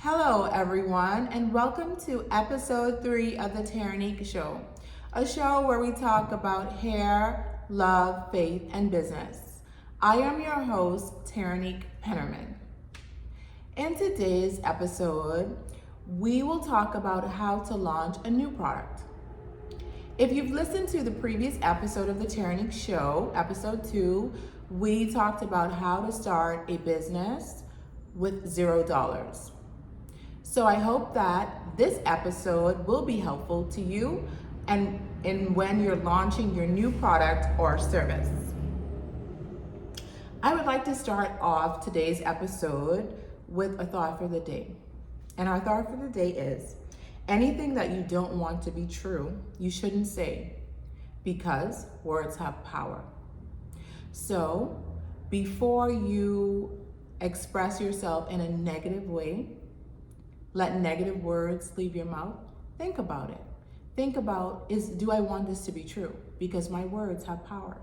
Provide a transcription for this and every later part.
Hello, everyone, and welcome to episode 3 of the Taranique Show, a show where we talk about hair, love, faith, and business. I am your host, Taranique Pennerman. In today's episode, we will talk about how to launch a new product. If you've listened to the previous episode of the Taranique Show, episode 2, we talked about how to start a business with $0. So I hope that this episode will be helpful to you and when you're launching your new product or service. I would like to start off today's episode with a thought for the day. And our thought for the day is, anything that you don't want to be true, you shouldn't say, because words have power. So before you express yourself in a negative way, let negative words leave your mouth, think about it. Think about, do I want this to be true? Because my words have power.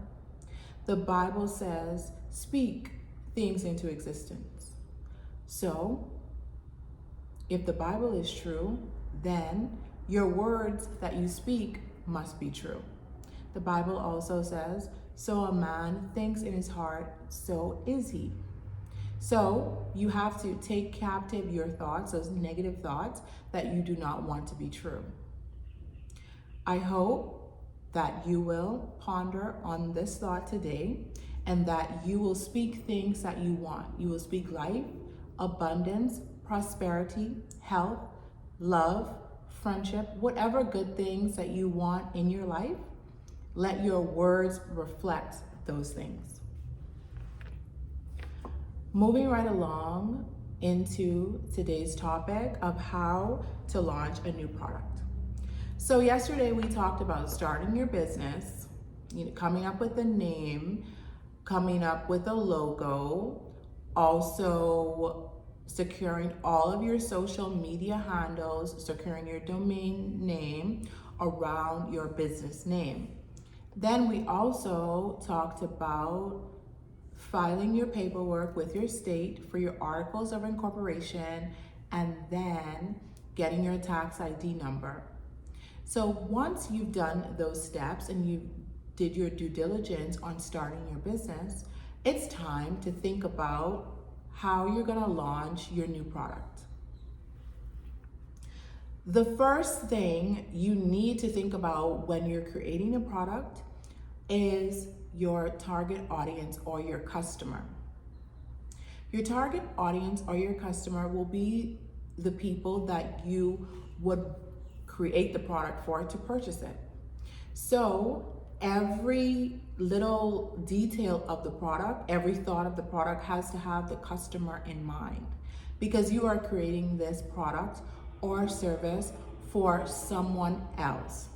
The Bible says, speak things into existence. So, if the Bible is true, then your words that you speak must be true. The Bible also says, so a man thinks in his heart, so is he. So you have to take captive your thoughts, those negative thoughts that you do not want to be true. I hope that you will ponder on this thought today and that you will speak things that you want. You will speak life, abundance, prosperity, health, love, friendship, whatever good things that you want in your life. Let your words reflect those things. Moving right along into today's topic of how to launch a new product. So yesterday we talked about starting your business, coming up with a name, coming up with a logo, also securing all of your social media handles, securing your domain name around your business name. Then we also talked about filing your paperwork with your state for your articles of incorporation, and then getting your tax ID number. So once you've done those steps and you did your due diligence on starting your business, it's time to think about how you're gonna launch your new product. The first thing you need to think about when you're creating a product is your target audience or your customer. Your target audience or your customer will be the people that you would create the product for to purchase it. So every little detail of the product, every thought of the product has to have the customer in mind, because you are creating this product or service for someone else.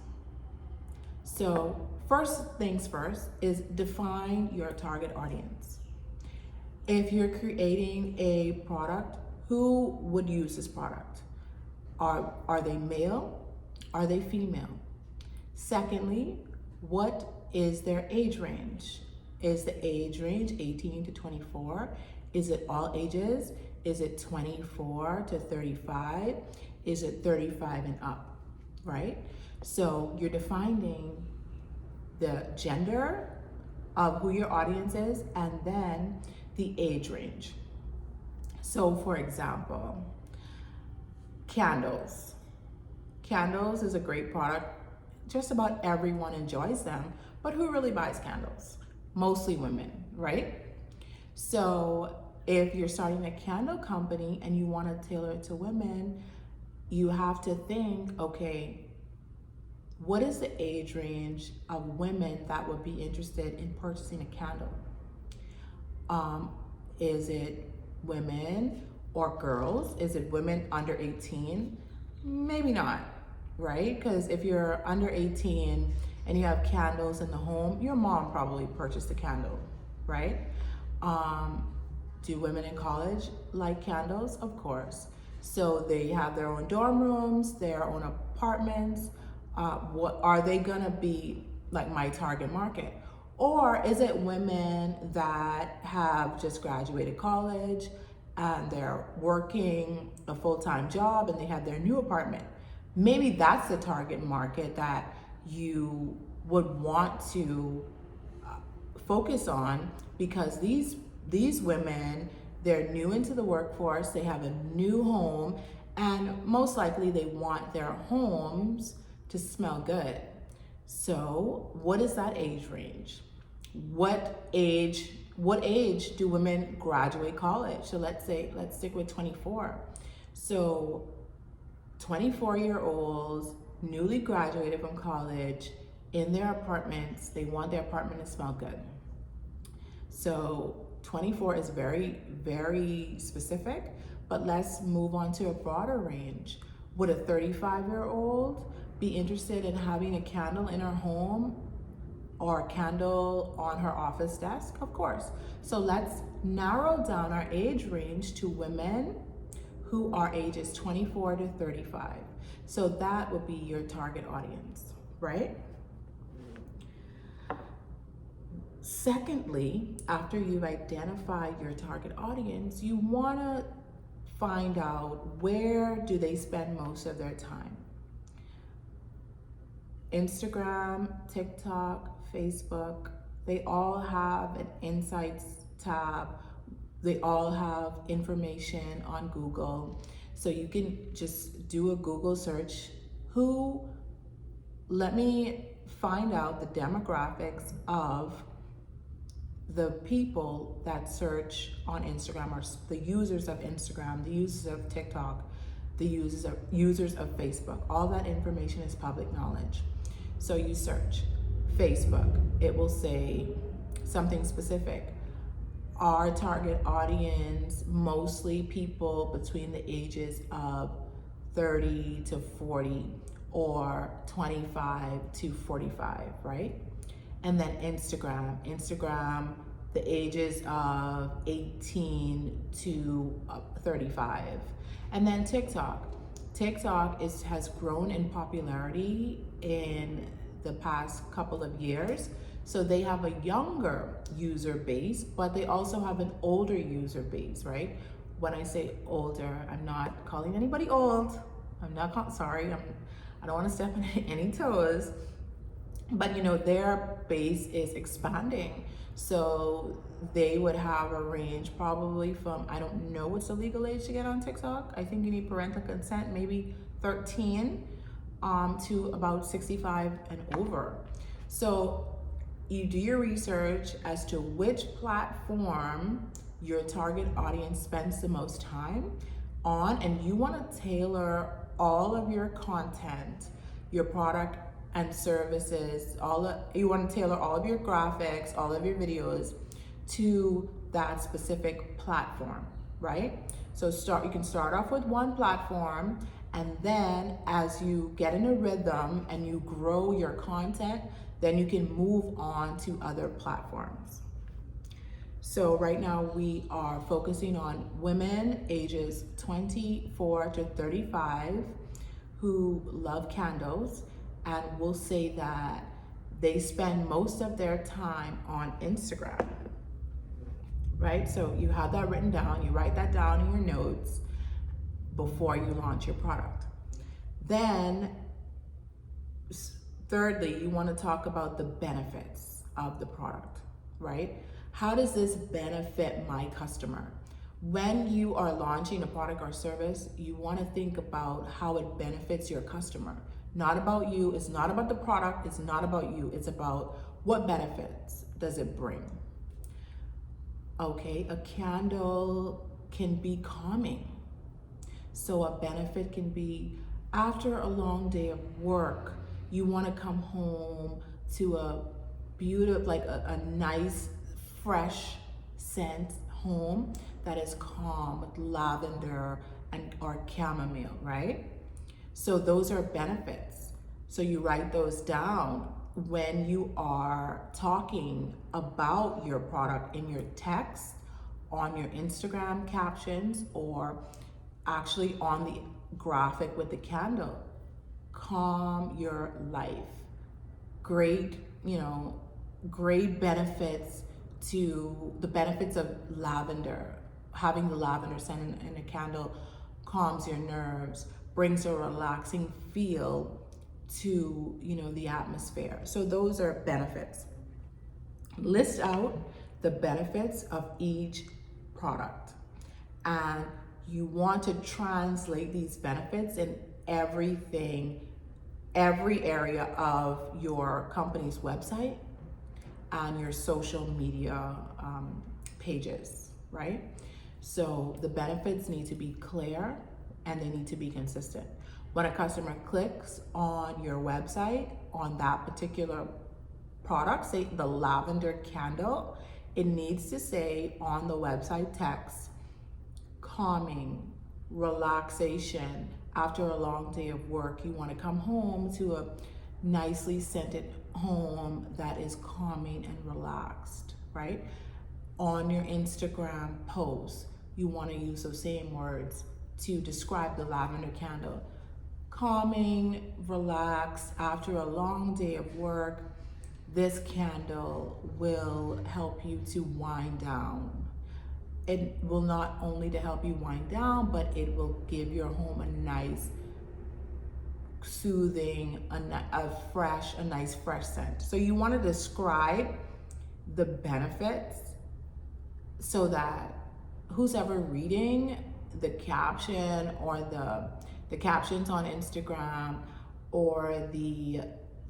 So first things first is define your target audience. If you're creating a product, who would use this product? Are they male? Are they female? Secondly, what is their age range? Is the age range 18 to 24? Is it all ages? Is it 24 to 35? Is it 35 and up, right? So you're defining the gender of who your audience is and then the age range. So for example, candles. Candles is a great product. Just about everyone enjoys them, but who really buys candles? Mostly women, right? So if you're starting a candle company and you want to tailor it to women, you have to think, okay, what is the age range of women that would be interested in purchasing a candle? Is it women or girls? Is it women under 18? Maybe not, right? Because if you're under 18 and you have candles in the home, your mom probably purchased a candle, right? Do women in college like candles? Of course. So they have their own dorm rooms, their own apartments. What are they gonna be like my target market? Or is it women that have just graduated college and they're working a full-time job and they have their new apartment. Maybe that's the target market that you would want to focus on, because these women, they're new into the workforce, they have a new home, and most likely they want their homes to smell good. So what is that age range? What age do women graduate college? So let's stick with 24. So 24-year-olds, newly graduated from college, in their apartments, they want their apartment to smell good. So 24 is very, very specific, but let's move on to a broader range. Would a 35-year-old be interested in having a candle in her home or a candle on her office desk? Of course. So let's narrow down our age range to women who are ages 24 to 35. So that would be your target audience, right? Secondly, after you've identified your target audience, you want to find out, where do they spend most of their time? Instagram, TikTok, Facebook, they all have an insights tab. They all have information on Google. So you can just do a Google search. Let me find out the demographics of the people that search on Instagram, or the users of Instagram, the users of TikTok, the users of Facebook. All that information is public knowledge. So you search Facebook, it will say something specific. Our target audience, mostly people between the ages of 30 to 40 or 25 to 45, right? And then Instagram, the ages of 18 to 35. And then TikTok has grown in popularity in the past couple of years. So they have a younger user base, but they also have an older user base, right? When I say older, I'm not calling anybody old. I don't want to step on any toes. But their base is expanding. So they would have a range probably from, I don't know what's the legal age to get on TikTok. I think you need parental consent, maybe 13 to about 65 and over. So you do your research as to which platform your target audience spends the most time on, and you want to tailor all of your content, your product and services, you want to tailor all of your graphics, all of your videos to that specific platform, right? So you can start off with one platform, and then as you get in a rhythm and you grow your content, then you can move on to other platforms. So right now we are focusing on women ages 24 to 35 who love candles, and we'll say that they spend most of their time on Instagram, right? So you have that written down, you write that down in your notes before you launch your product. Then, thirdly, you want to talk about the benefits of the product, right? How does this benefit my customer? When you are launching a product or service, you want to think about how it benefits your customer. Not about you, it's not about the product, it's not about you, it's about what benefits does it bring. Okay, a candle can be calming. So a benefit can be, after a long day of work, you want to come home to a beautiful, like a nice, fresh scent home that is calm with lavender or chamomile, right? So those are benefits. So you write those down when you are talking about your product in your text, on your Instagram captions, or actually on the graphic with the candle. Calm your life. Great benefits to the benefits of lavender, having the lavender scent in a candle calms your nerves, brings a relaxing feel to, the atmosphere. So those are benefits. List out the benefits of each product, and you want to translate these benefits in every area of your company's website and your social media pages, right? So the benefits need to be clear and they need to be consistent. When a customer clicks on your website on that particular product, say the lavender candle, it needs to say on the website text, calming, relaxation. After a long day of work, you want to come home to a nicely scented home that is calming and relaxed, right? On your Instagram post, you want to use those same words to describe the lavender candle. Calming, relaxed, after a long day of work, this candle will help you to wind down. It will not only to help you wind down, but it will give your home a nice, soothing, a nice fresh scent. So you want to describe the benefits so that who's ever reading the caption or the captions on Instagram or the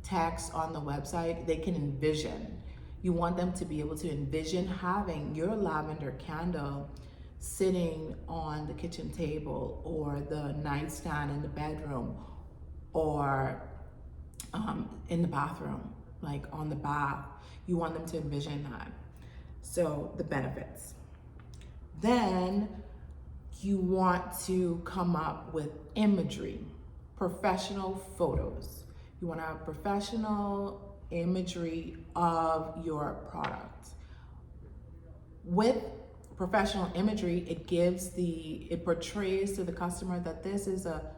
text on the website, they can envision. You want them to be able to envision having your lavender candle sitting on the kitchen table or the nightstand in the bedroom or in the bathroom, like on the bath. You want them to envision that. So the benefits. Then you want to come up with imagery, professional photos. You want to have professional imagery of your product. With professional imagery, it portrays to the customer that this is a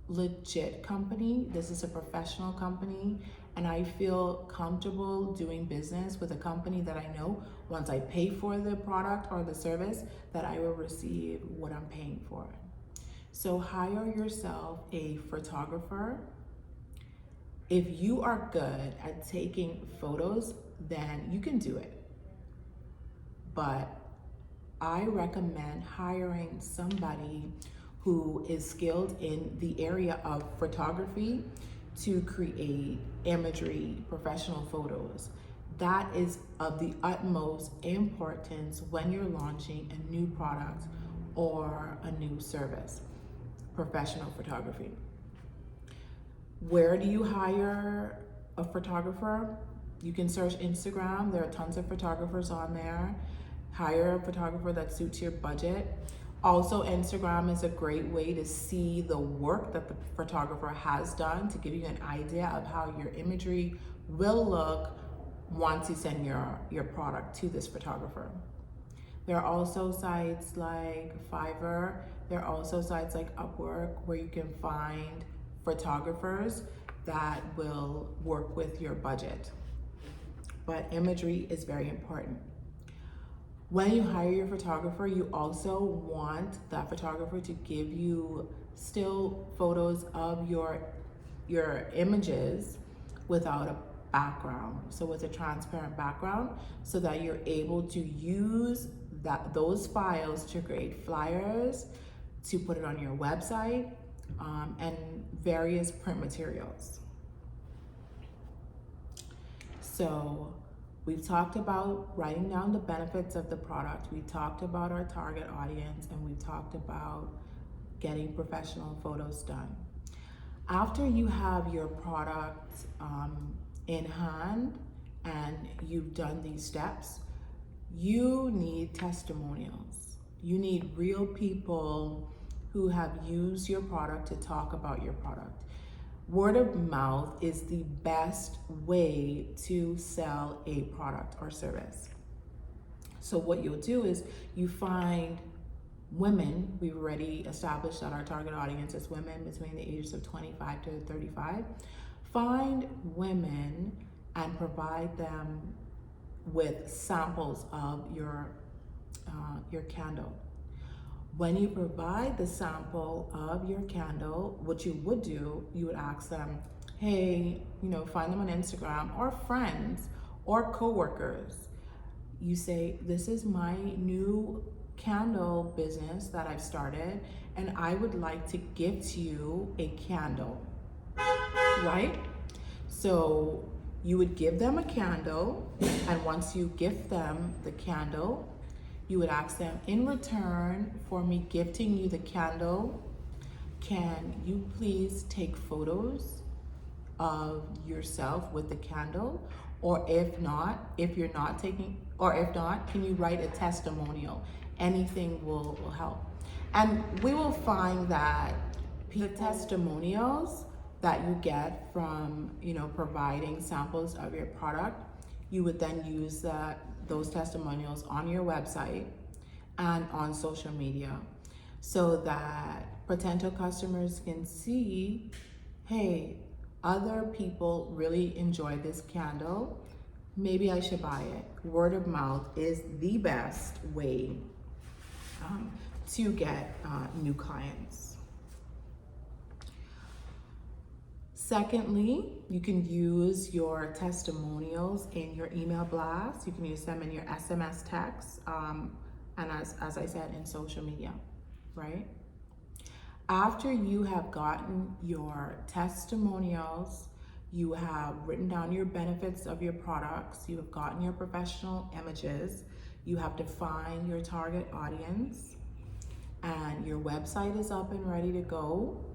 legit company, this is a professional company, and I feel comfortable doing business with a company that I know once I pay for the product or the service that I will receive what I'm paying for. So hire yourself a photographer. If you are good at taking photos, then you can do it. But I recommend hiring somebody who is skilled in the area of photography to create imagery, professional photos. That is of the utmost importance when you're launching a new product or a new service. Professional photography. Where do you hire a photographer? You can search Instagram. There are tons of photographers on there. Hire a photographer that suits your budget. Also, Instagram is a great way to see the work that the photographer has done to give you an idea of how your imagery will look once you send your product to this photographer. There are also sites like Fiverr. There are also sites like Upwork where you can find photographers that will work with your budget. But imagery is very important. When you hire your photographer, you also want that photographer to give you still photos of your images without a background, so with a transparent background, so that you're able to use those files to create flyers, to put it on your website, and various print materials. So we've talked about writing down the benefits of the product. We talked about our target audience, and we talked about getting professional photos done. After you have your product in hand and you've done these steps, you need testimonials. You need real people who have used your product to talk about your product. Word of mouth is the best way to sell a product or service. So what you'll do is you find women. We've already established that our target audience is women between the ages of 25 to 35. Find women and provide them with samples of your candle. When you provide the sample of your candle, what you would do, you would ask them, hey, find them on Instagram or friends or coworkers. You say, this is my new candle business that I've started, and I would like to gift you a candle, right? So you would give them a candle, and once you gift them the candle, you would ask them, in return for me gifting you the candle, can you please take photos of yourself with the candle? Or if not, can you write a testimonial? Anything will help. And we will find that the testimonials that you get from, providing samples of your product, you would then use those testimonials on your website and on social media so that potential customers can see, hey, other people really enjoy this candle. Maybe I should buy it. Word of mouth is the best way to get new clients. Secondly, you can use your testimonials in your email blast. You can use them in your SMS texts, and as I said, in social media, right? After you have gotten your testimonials, you have written down your benefits of your products, you have gotten your professional images, you have defined your target audience, and your website is up and ready to go,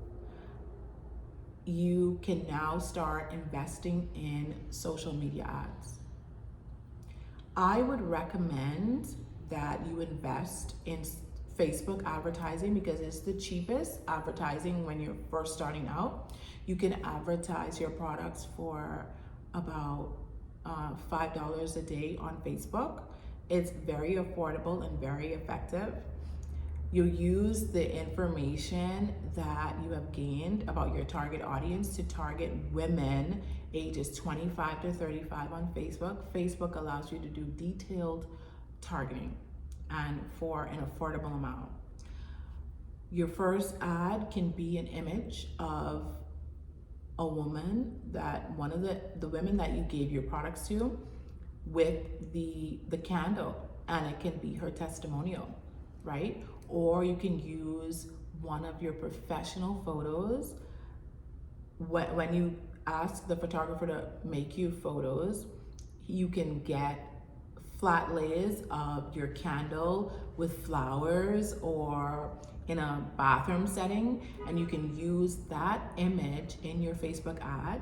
you can now start investing in social media ads. I would recommend that you invest in Facebook advertising because it's the cheapest advertising when you're first starting out. You can advertise your products for about $5 a day on Facebook. It's very affordable and very effective. You use the information that you have gained about your target audience to target women ages 25 to 35 on Facebook. Facebook allows you to do detailed targeting and for an affordable amount. Your first ad can be an image of a woman, that one of the women that you gave your products to, with the candle, and it can be her testimonial, right? Or you can use one of your professional photos. When you ask the photographer to make you photos, you can get flat lays of your candle with flowers or in a bathroom setting, and you can use that image in your Facebook ad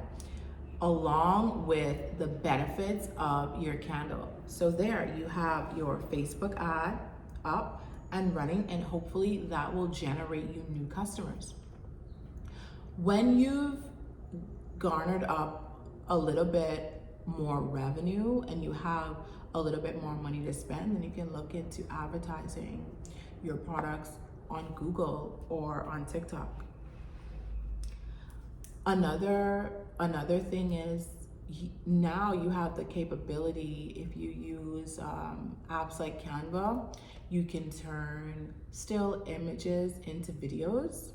along with the benefits of your candle. So there you have your Facebook ad up and running, and hopefully that will generate you new customers. When you've garnered up a little bit more revenue and you have a little bit more money to spend, then you can look into advertising your products on Google or on TikTok. Another thing is, now you have the capability, if you use apps like Canva, you can turn still images into videos.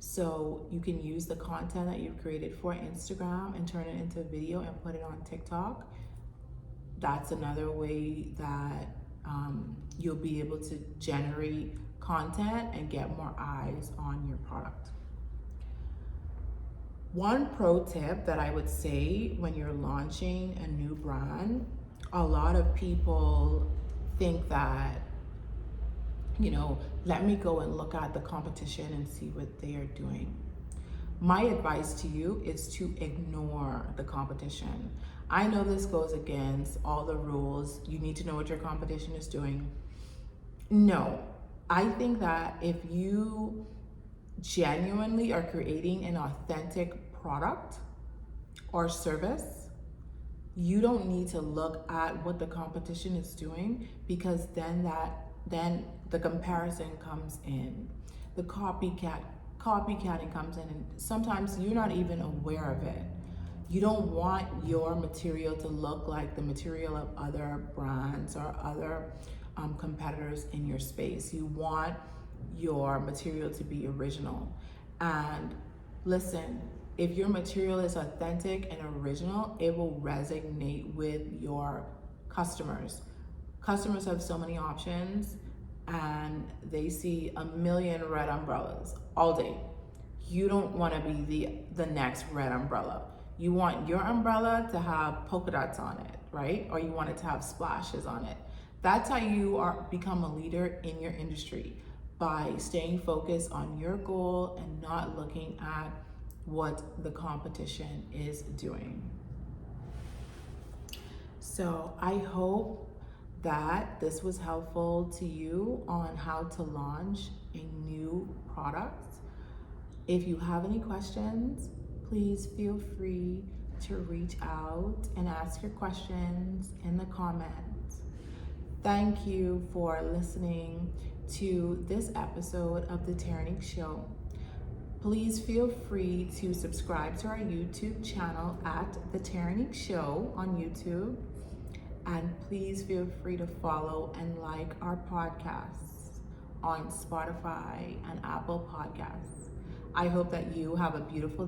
So you can use the content that you've created for Instagram and turn it into video and put it on TikTok. That's another way that you'll be able to generate content and get more eyes on your product. One pro tip that I would say when you're launching a new brand, a lot of people think that, let me go and look at the competition and see what they are doing. My advice to you is to ignore the competition. I know this goes against all the rules. You need to know what your competition is doing. No, I think that if you genuinely are creating an authentic product or service, you don't need to look at what the competition is doing, because then the comparison comes in, the copycatting comes in, and sometimes you're not even aware of it. You don't want your material to look like the material of other brands or other competitors in your space. You want your material to be original. And listen, if your material is authentic and original, it will resonate with your customers. Customers have so many options and they see a million red umbrellas all day. You don't want to be the next red umbrella. You want your umbrella to have polka dots on it, right? Or you want it to have splashes on it. That's how you become a leader in your industry, by staying focused on your goal and not looking at what the competition is doing. So I hope that this was helpful to you on how to launch a new product. If you have any questions, please feel free to reach out and ask your questions in the comments. Thank you for listening to this episode of The Taranique Show. Please feel free to subscribe to our YouTube channel at The Taranique Show on YouTube. And please feel free to follow and like our podcasts on Spotify and Apple Podcasts. I hope that you have a beautiful